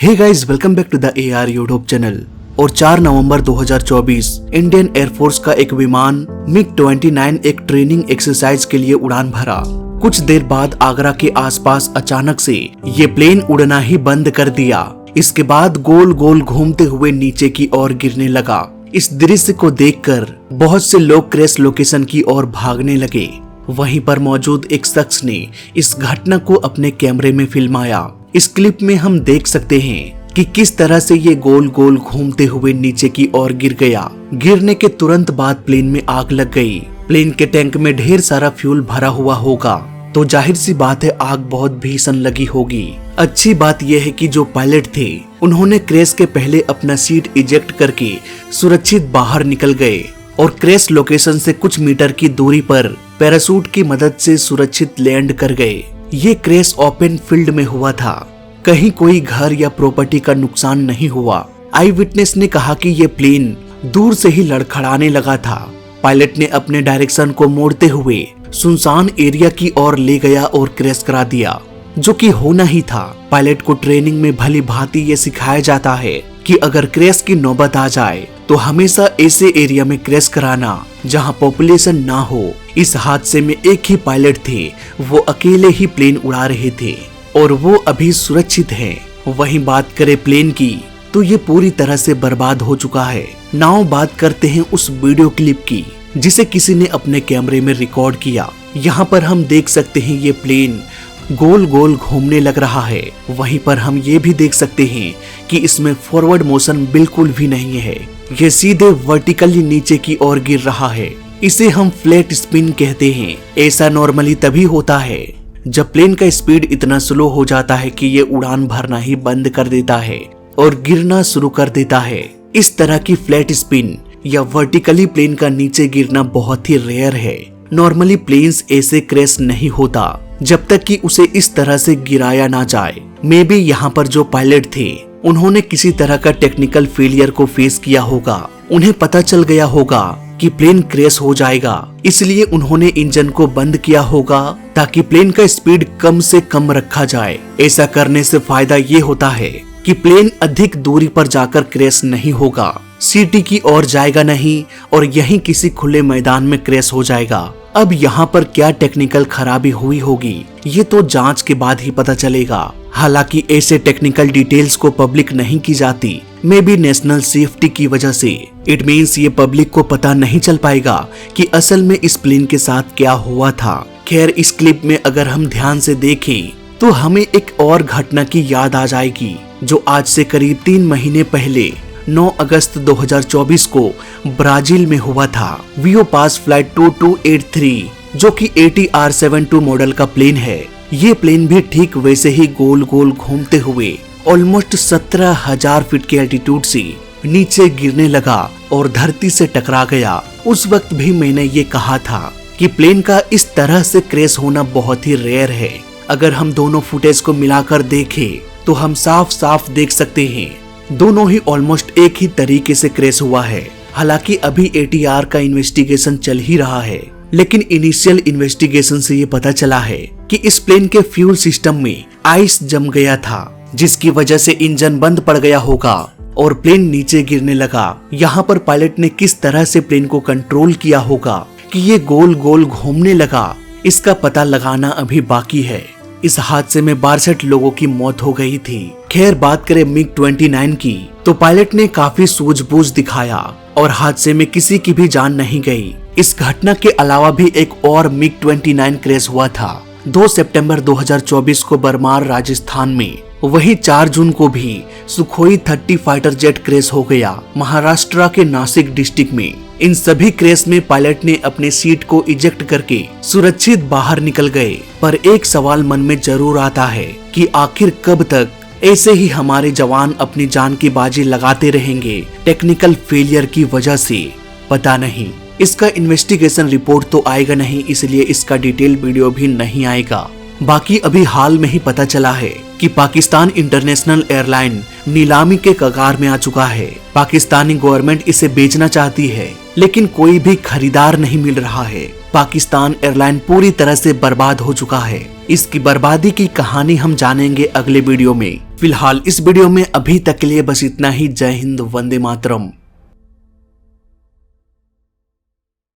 Hey guys, welcome back to the AR YouTube channel. और 4 नवंबर 2024 Indian air force का एक विमान MiG-29 एक ट्रेनिंग एक्सरसाइज के लिए उड़ान भरा। कुछ देर बाद आगरा के आसपास अचानक से ये प्लेन उड़ना ही बंद कर दिया। इसके बाद गोल गोल घूमते हुए नीचे की ओर गिरने लगा। इस दृश्य को देखकर बहुत से लोग क्रैश लोकेशन की ओर भागने लगे। वहीं पर मौजूद एक शख्स ने इस घटना को अपने कैमरे में फिल्माया। इस क्लिप में हम देख सकते हैं कि किस तरह से ये गोल गोल घूमते हुए नीचे की ओर गिर गया। गिरने के तुरंत बाद प्लेन में आग लग गई। प्लेन के टैंक में ढेर सारा फ्यूल भरा हुआ होगा, तो जाहिर सी बात है आग बहुत भीषण लगी होगी। अच्छी बात यह है कि जो पायलट थे उन्होंने क्रैश के पहले अपना सीट इजेक्ट करके सुरक्षित बाहर निकल गए और क्रैश लोकेशन से कुछ मीटर की दूरी पर पैराशूट की मदद से सुरक्षित लैंड कर गए। ये क्रैश ओपन फील्ड में हुआ था, कहीं कोई घर या प्रॉपर्टी का नुकसान नहीं हुआ। आई विटनेस ने कहा कि ये प्लेन दूर से ही लड़खड़ाने लगा था। पायलट ने अपने डायरेक्शन को मोड़ते हुए सुनसान एरिया की ओर ले गया और क्रैश करा दिया, जो कि होना ही था। पायलट को ट्रेनिंग में भली भांति ये सिखाया जाता है कि अगर क्रैश की नौबत आ जाए तो हमेशा ऐसे एरिया में क्रैश कराना जहां पॉपुलेशन ना हो। इस हादसे में एक ही पायलट थे, वो अकेले ही प्लेन उड़ा रहे थे और वो अभी सुरक्षित हैं। वहीं बात करें प्लेन की तो ये पूरी तरह से बर्बाद हो चुका है। नाउ बात करते हैं उस वीडियो क्लिप की जिसे किसी ने अपने कैमरे में रिकॉर्ड किया। यहाँ पर हम देख सकते हैं ये प्लेन गोल गोल घूमने लग रहा है। वहीं पर हम ये भी देख सकते हैं कि इसमें फॉरवर्ड मोशन बिल्कुल भी नहीं है, ये सीधे वर्टिकली नीचे की ओर गिर रहा है। इसे हम फ्लैट स्पिन कहते हैं। ऐसा नॉर्मली तभी होता है जब प्लेन का स्पीड इतना स्लो हो जाता है कि ये उड़ान भरना ही बंद कर देता है और गिरना शुरू कर देता है। इस तरह की फ्लैट स्पिन या वर्टिकली प्लेन का नीचे गिरना बहुत ही रेयर है। नॉर्मली प्लेन्स ऐसे क्रैश नहीं होता जब तक कि उसे इस तरह से गिराया ना जाए। मे बी यहाँ पर जो पायलट थे उन्होंने किसी तरह का टेक्निकल फेलियर को फेस किया होगा। उन्हें पता चल गया होगा कि प्लेन क्रैश हो जाएगा, इसलिए उन्होंने इंजन को बंद किया होगा ताकि प्लेन का स्पीड कम से कम रखा जाए। ऐसा करने से फायदा ये होता है कि प्लेन अधिक दूरी पर जाकर क्रैश नहीं होगा, सिटी की ओर जाएगा नहीं और यहीं किसी खुले मैदान में क्रैश हो जाएगा। अब यहाँ पर क्या टेक्निकल खराबी हुई होगी ये तो जांच के बाद ही पता चलेगा। हालांकि ऐसे टेक्निकल डिटेल्स को पब्लिक नहीं की जाती, मे बी नेशनल सेफ्टी की वजह से। इट मीन्स ये पब्लिक को पता नहीं चल पाएगा कि असल में इस प्लेन के साथ क्या हुआ था। खैर, इस क्लिप में अगर हम ध्यान से देखें तो हमें एक और घटना की याद आ जाएगी जो आज से करीब 3 महीने पहले 9 अगस्त 2024 को ब्राजील में हुआ था। वियो पास फ्लाइट 2283 जो कि ATR-72 मॉडल का प्लेन है। ये प्लेन भी ठीक वैसे ही गोल गोल घूमते हुए ऑलमोस्ट 17,000 फीट के एल्टीट्यूड से नीचे गिरने लगा और धरती से टकरा गया। उस वक्त भी मैंने ये कहा था कि प्लेन का इस तरह से क्रैश होना बहुत ही रेयर है। अगर हम दोनों फुटेज को मिलाकर देखें तो हम साफ साफ देख सकते हैं दोनों ही ऑलमोस्ट एक ही तरीके से क्रैश हुआ है। हालांकि अभी ATR का इन्वेस्टिगेशन चल ही रहा है, लेकिन इनिशियल इन्वेस्टिगेशन से ये पता चला है कि इस प्लेन के फ्यूल सिस्टम में आइस जम गया था, जिसकी वजह से इंजन बंद पड़ गया होगा और प्लेन नीचे गिरने लगा। यहाँ पर पायलट ने किस तरह से प्लेन को कंट्रोल किया होगा कि ये गोल गोल घूमने लगा, इसका पता लगाना अभी बाकी है। इस हादसे में 62 लोगों की मौत हो गई थी। खैर, बात करें MiG-29 की तो पायलट ने काफी सूझबूझ दिखाया और हादसे में किसी की भी जान नहीं गई। इस घटना के अलावा भी एक और MiG-29 क्रैश हुआ था 2 सितंबर 2024 को बरमार राजस्थान में। वहीं 4 जून को भी सुखोई 30 फाइटर जेट क्रैश हो गया महाराष्ट्र के नासिक डिस्ट्रिक्ट में। इन सभी क्रैश में पायलट ने अपने सीट को इजेक्ट करके सुरक्षित बाहर निकल गए। पर एक सवाल मन में जरूर आता है कि आखिर कब तक ऐसे ही हमारे जवान अपनी जान की बाजी लगाते रहेंगे टेक्निकल फेलियर की वजह से। पता नहीं, इसका इन्वेस्टिगेशन रिपोर्ट तो आएगा नहीं, इसलिए इसका डिटेल वीडियो भी नहीं आएगा। बाकी अभी हाल में ही पता चला है कि पाकिस्तान इंटरनेशनल एयरलाइन नीलामी के कगार में आ चुका है। पाकिस्तानी गवर्नमेंट इसे बेचना चाहती है, लेकिन कोई भी खरीदार नहीं मिल रहा है। पाकिस्तान एयरलाइन पूरी तरह से बर्बाद हो चुका है। इसकी बर्बादी की कहानी हम जानेंगे अगले वीडियो में। फिलहाल इस वीडियो में अभी तक के लिए बस इतना ही। जय हिंद, वंदे मातरम।